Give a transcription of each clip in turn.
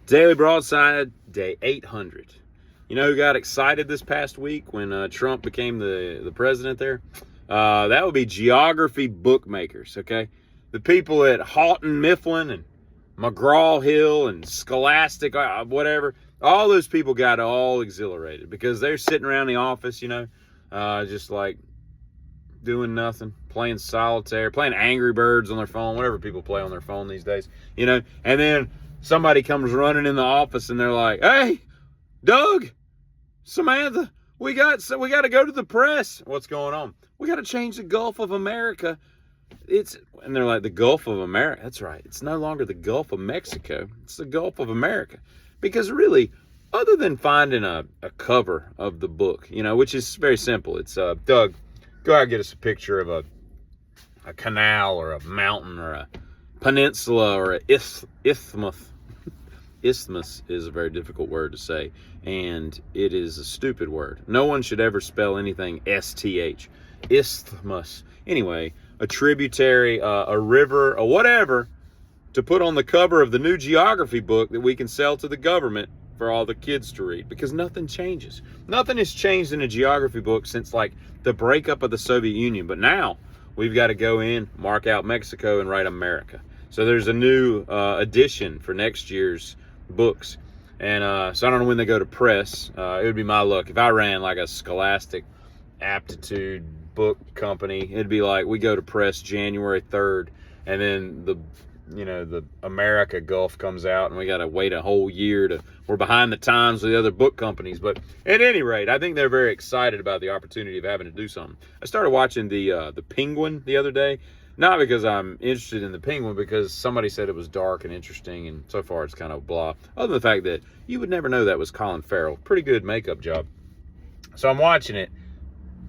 Daily Broadside, day 800. You know who got excited this past week when Trump became the president there? That would be geography bookmakers, okay? The people at Houghton Mifflin and McGraw-Hill and Scholastic, whatever, all those people got all exhilarated because they're sitting around the office, just like doing nothing, playing solitaire, playing Angry Birds on their phone, whatever people play on their phone these days, and then somebody comes running in the office and they're like, "Hey, Doug, Samantha, we got to go to the press." What's going on? We got to change the Gulf of America. And they're like, the Gulf of America. That's right. It's no longer the Gulf of Mexico. It's the Gulf of America. Because really, other than finding a cover of the book, which is very simple. It's, Doug, go out and get us a picture of a canal or a mountain or a peninsula or an isthmus. Isthmus is a very difficult word to say, and it is a stupid word. No one should ever spell anything STH. Isthmus. Anyway, a tributary, a river, or whatever, to put on the cover of the new geography book that we can sell to the government for all the kids to read, because nothing changes. Nothing has changed in a geography book since like the breakup of the Soviet Union, but now we've got to go in, mark out Mexico, and write America. So there's a new edition for next year's books, and so I don't know when they go to press. It would be my luck if I ran like a Scholastic aptitude book company. It'd be like we go to press January 3rd, and then the America Gulf comes out, and we got to wait a whole year we're behind the times with the other book companies. But at any rate, I think they're very excited about the opportunity of having to do something. I started watching the Penguin the other day. Not because I'm interested in the Penguin, because somebody said it was dark and interesting, and so far it's kind of blah. Other than the fact that you would never know that was Colin Farrell. Pretty good makeup job. So I'm watching it.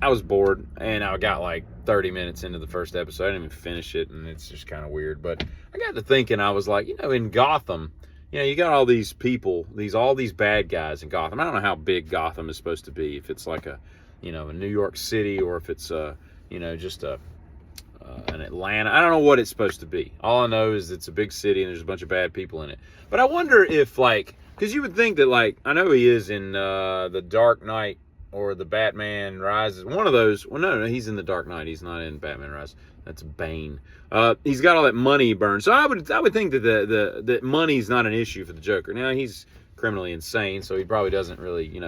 I was bored, and I got like 30 minutes into the first episode. I didn't even finish it, and it's just kind of weird. But I got to thinking, I was like, in Gotham, you got all these people, all these bad guys in Gotham. I don't know how big Gotham is supposed to be, if it's like a New York City, or if it's just an Atlanta. I don't know what it's supposed to be. All I know is it's a big city and there's a bunch of bad people in it. But I wonder if, because you would think that, I know he is in the Dark Knight or the Batman Rises. One of those. Well, no, he's in the Dark Knight. He's not in Batman Rises. That's Bane. He's got all that money he burns. So I would think that the money's not an issue for the Joker. Now, he's criminally insane, so he probably doesn't really,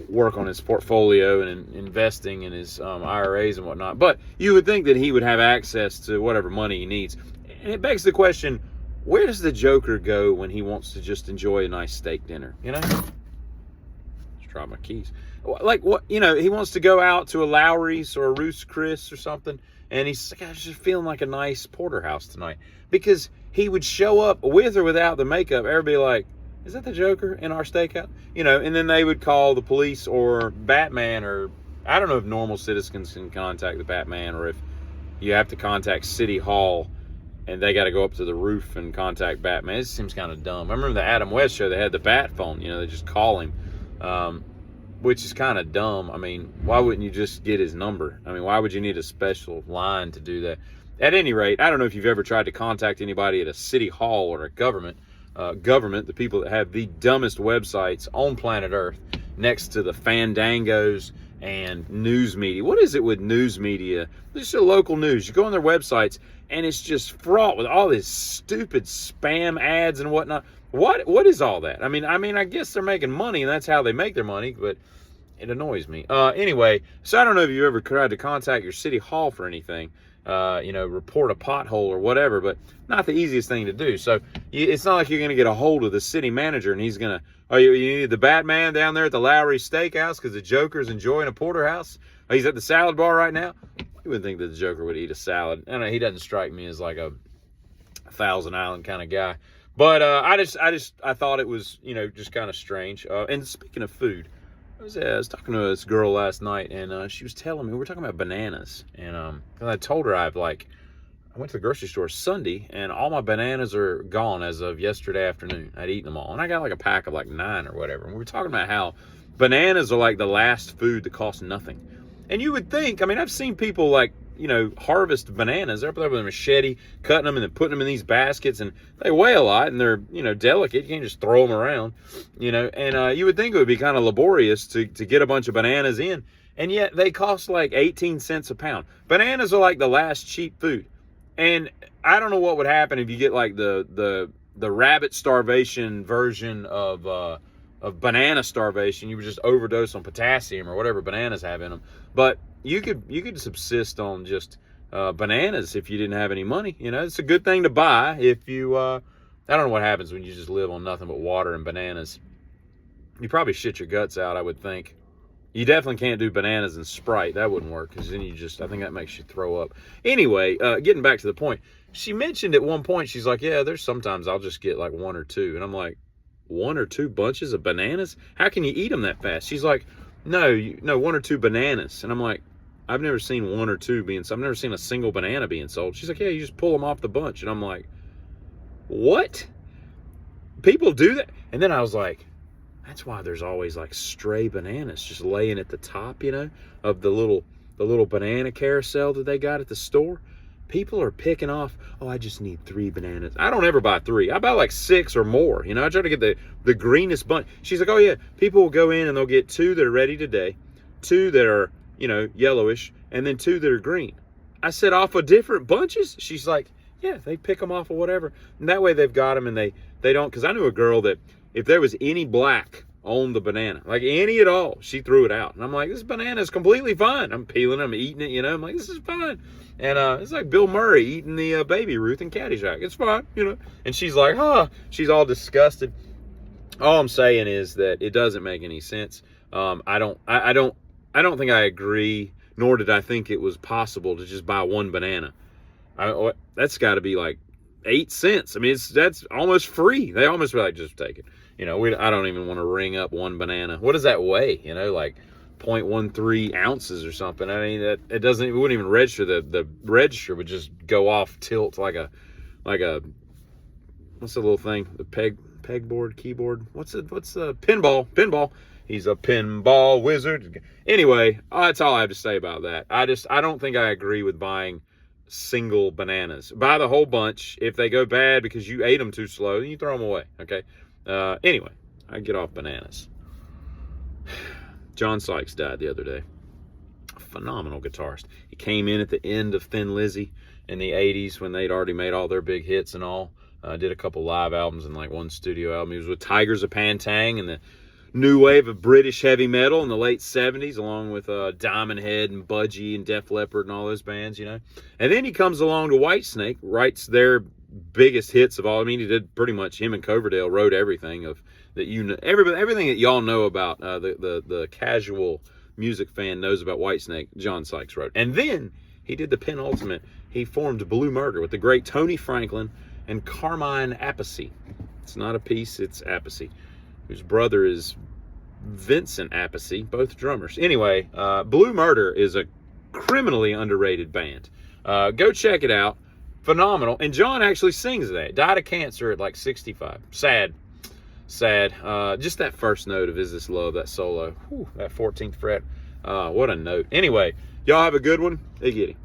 work on his portfolio and investing in his IRAs and whatnot. But you would think that he would have access to whatever money he needs. And it begs the question, where does the Joker go when he wants to just enjoy a nice steak dinner? Just drop my keys. Like, what, he wants to go out to a Lowry's or a Ruth's Chris or something, and he's like, I'm just feeling like a nice porterhouse tonight. Because he would show up with or without the makeup, everybody like, is that the Joker in our stakeout? And then they would call the police or Batman, or I don't know if normal citizens can contact the Batman, or if you have to contact City Hall and they got to go up to the roof and contact Batman. It seems kind of dumb. I remember the Adam West show, they had the Bat phone, they just call him, which is kind of dumb. I mean, why wouldn't you just get his number? I mean, why would you need a special line to do that? At any rate, I don't know if you've ever tried to contact anybody at a city hall or a government, the people that have the dumbest websites on planet Earth, next to the Fandangos and news media. What is it with news media? Just a local news. You go on their websites, and it's just fraught with all this stupid spam ads and whatnot. What is all that? I mean, I guess they're making money, and that's how they make their money, but it annoys me. Anyway, so I don't know if you ever tried to contact your city hall for anything. Report a pothole or whatever, but not the easiest thing to do. So it's not like you're going to get a hold of the city manager and he's going to, you need the Batman down there at the Lowry Steakhouse because the Joker's enjoying a porterhouse. He's at the salad bar right now. You wouldn't think that the Joker would eat a salad. I don't know, he doesn't strike me as like a Thousand Island kind of guy. But I thought it was, just kind of strange. And speaking of food, I was talking to this girl last night, and she was telling me, we were talking about bananas, and I told her I went to the grocery store Sunday, and all my bananas are gone as of yesterday afternoon. I'd eaten them all, and I got like a pack of like 9 or whatever, and we were talking about how bananas are like the last food that costs nothing. And you would think, I've seen people like harvest bananas. They're up there with a machete, cutting them and then putting them in these baskets, and they weigh a lot, and they're, delicate. You can't just throw them around, and you would think it would be kind of laborious to get a bunch of bananas in, and yet they cost like 18 cents a pound. Bananas are like the last cheap food, and I don't know what would happen if you get like the rabbit starvation version of banana starvation. You would just overdose on potassium or whatever bananas have in them. But you could subsist on just bananas if you didn't have any money. It's a good thing to buy if you. I don't know what happens when you just live on nothing but water and bananas. You probably shit your guts out, I would think. You definitely can't do bananas and Sprite. That wouldn't work, because then I think that makes you throw up. Anyway, getting back to the point, she mentioned at one point, she's like, yeah, there's sometimes I'll just get like one or two. And I'm like, 1 or 2 bunches of bananas? How can you eat them that fast? She's like, no, 1 or 2 bananas. And I'm like, I've never seen 1 or 2 being sold. I've never seen a single banana being sold. She's like, yeah, you just pull them off the bunch. And I'm like, what? People do that? And then I was like, that's why there's always like stray bananas just laying at the top, of the little banana carousel that they got at the store. People are picking off, I just need 3 bananas. I don't ever buy 3. I buy like 6 or more. I try to get the greenest bunch. She's like, oh yeah, people will go in and they'll get 2 that are ready today, 2 that are, yellowish, and then 2 that are green. I said, off of different bunches? She's like, yeah, they pick them off of whatever. And that way they've got them, and they don't, because I knew a girl that if there was any black on the banana, like any at all, she threw it out. And I'm like, this banana is completely fine. I'm peeling it, I'm eating it, I'm like, this is fine. And it's like Bill Murray eating the Baby Ruth in Caddyshack. It's fine, And she's like, she's all disgusted. All I'm saying is that it doesn't make any sense. I don't think I agree, nor did I think it was possible to just buy 1 banana. That's got to be like 8 cents. I mean, that's almost free. They almost be like, just take it. I don't even want to ring up 1 banana. What does that weigh? Like 0.13 ounces or something. I mean, it wouldn't even register. The register would just go off tilt like a what's the little thing? The pegboard, keyboard. What's the pinball? He's a pinball wizard. Anyway, that's all I have to say about that. I don't think I agree with buying single bananas. Buy the whole bunch. If they go bad because you ate them too slow, then you throw them away. Okay. Anyway, I get off bananas. John Sykes died the other day. A phenomenal guitarist. He came in at the end of Thin Lizzy in the 80s when they'd already made all their big hits and all. Did a couple live albums and like 1 studio album. He was with Tigers of Pantang and the new wave of British heavy metal in the late 70s, along with Diamond Head and Budgie and Def Leppard and all those bands, And then he comes along to Whitesnake, writes their biggest hits of all. I mean, he did pretty much, him and Coverdale wrote everything of that everything that y'all know about. The casual music fan knows about Whitesnake. John Sykes wrote, and then he did the penultimate. He formed Blue Murder with the great Tony Franklin and Carmine Appice. It's not a piece, it's Appice, whose brother is Vincent Appice, both drummers. Anyway, Blue Murder is a criminally underrated band. Go check it out. Phenomenal. And John actually sings that. Died of cancer at like 65. Sad. Just that first note of Is This Love, that solo. Whew, that 14th fret. What a note. Anyway, y'all have a good one. They get it.